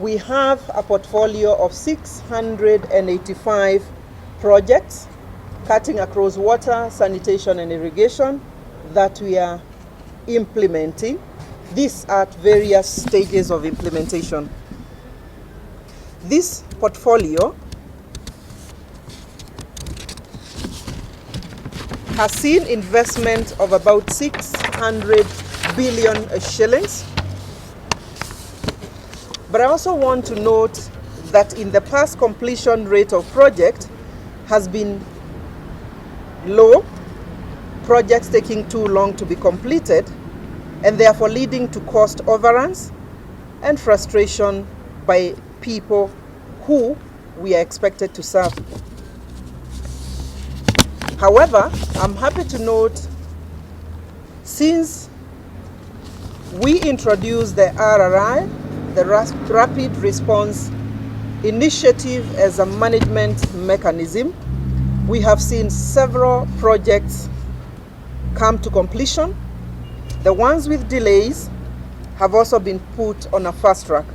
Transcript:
We have a portfolio of 685 projects cutting across water, sanitation and irrigation that we are implementing. These are at various stages of implementation. This portfolio has seen investment of about 600 billion shillings. But I also want to note that in the past, completion rate of project has been low, projects taking too long to be completed, and therefore leading to cost overruns and frustration by people who we are expected to serve. However, I'm happy to note, since we introduced the RRI, the Rapid Response Initiative, as a management mechanism, we have seen several projects come to completion. The ones with delays have also been put on a fast track.